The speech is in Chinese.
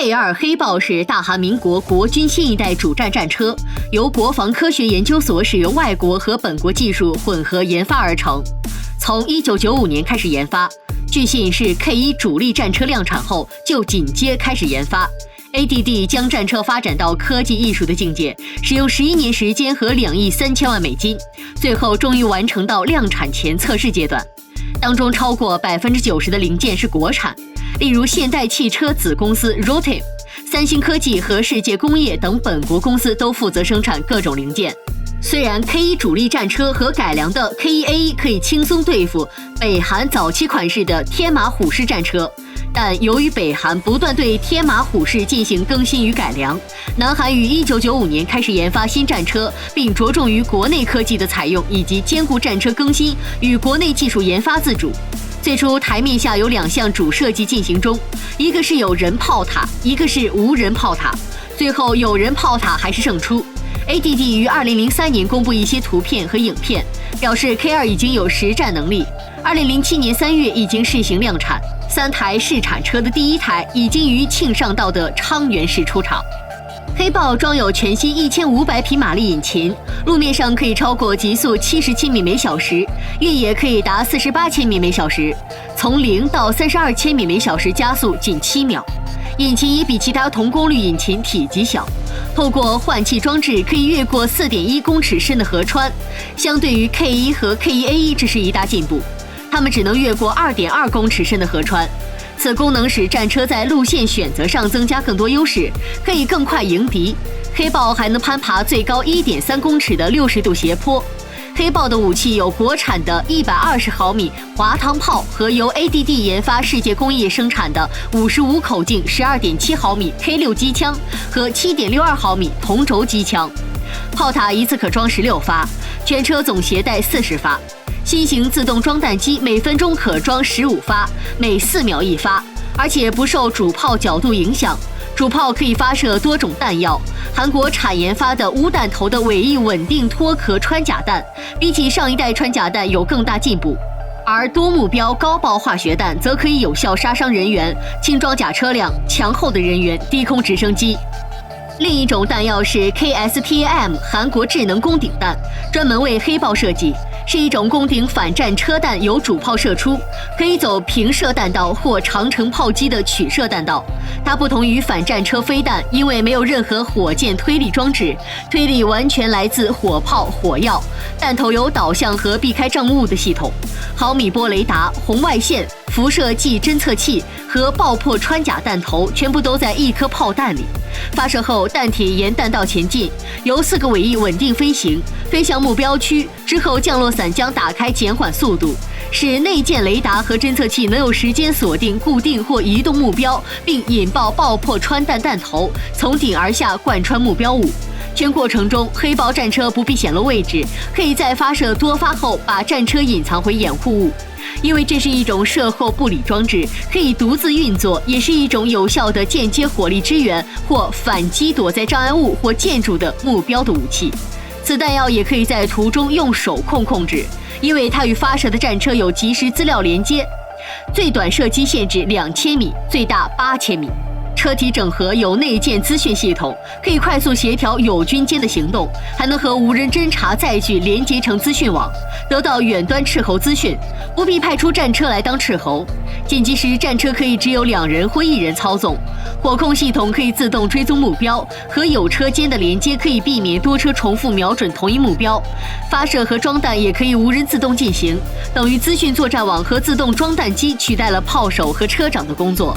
K2黑豹是大韩民国国军新一代主战战车，由国防科学研究所使用外国和本国技术混合研发而成。从1995年开始研发，据信是 K1主力战车量产后就紧接开始研发。ADD 将战车发展到科技艺术的境界，使用11年时间和2亿3千万美金，最后终于完成到量产前测试阶段。当中超过90%的零件是国产，例如现代汽车子公司 Rotem、三星科技和世界工业等本国公司都负责生产各种零件。虽然 K1主力战车和改良的 K1A1 可以轻松对付北韩早期款式的天马虎式战车，但由于北韩不断对天马虎式进行更新与改良，南韩于1995年开始研发新战车，并着重于国内科技的采用以及兼顾战车更新与国内技术研发自主。最初台面下有2项主设计进行中，一个是有人炮塔，一个是无人炮塔，最后有人炮塔还是胜出。ADD 于2003年公布一些图片和影片，表示 K2 已经有实战能力。2007年3月已经试行量产，3台试产车的第1台已经于庆尚道的昌原市出厂。黑豹装有全新1500匹马力引擎，路面上可以超过极速70千米每小时，越野可以达48千米每小时，从0到32千米每小时加速仅7秒。引擎也比其他同功率引擎体积小，透过换气装置可以越过4.1公尺深的河川，相对于 K1 和 K1A1 这是一大进步，它们只能越过2.2公尺深的河川。此功能使战车在路线选择上增加更多优势，可以更快迎敌。黑豹还能攀爬最高1.3公尺的60度斜坡。黑豹的武器有国产的120毫米滑膛炮和由 ADD 研发、世界工业生产的55口径12.7毫米 K6 机枪和7.62毫米同轴机枪。炮塔一次可装16发，全车总携带40发。新型自动装弹机每分钟可装15发，每4秒1发，而且不受主炮角度影响。主炮可以发射多种弹药。韩国产研发的无弹头的尾翼稳定脱壳穿甲弹，比起上一代穿甲弹有更大进步。而多目标高爆化学弹则可以有效杀伤人员、轻装甲车辆、强厚的人员、低空直升机。另一种弹药是 KSTAM 韩国智能攻顶弹，专门为黑豹设计，是一种攻顶反战车弹，由主炮射出，可以走平射弹道或长程炮击的曲射弹道。它不同于反战车飞弹，因为没有任何火箭推力装置，推力完全来自火炮、火药。弹头有导向和避开障物的系统，毫米波雷达、红外线、辐射计侦测器和爆破穿甲弹头全部都在一颗炮弹里。发射后，弹体沿弹道前进，由4个尾翼稳定飞行，飞向目标区之后，降落伞将打开减缓速度，使内建雷达和侦测器能有时间锁定、固定或移动目标，并引爆爆破穿弹弹头，从顶而下贯穿目标物。全过程中，黑豹战车不必显露位置，可以在发射多发后把战车隐藏回掩护物。因为这是一种射后不理装置，可以独自运作，也是一种有效的间接火力支援或反击躲在障碍物或建筑的目标的武器。此弹药也可以在途中用手控制，因为它与发射的战车有即时资料连接。最短射击限制2000米，最大8000米。车体整合有内建资讯系统，可以快速协调友军间的行动，还能和无人侦察载具连接成资讯网，得到远端斥候资讯，不必派出战车来当斥候。紧急时，战车可以只有2人或1人操纵。火控系统可以自动追踪目标，和友车间的连接可以避免多车重复瞄准同一目标。发射和装弹也可以无人自动进行，等于资讯作战网和自动装弹机取代了炮手和车长的工作。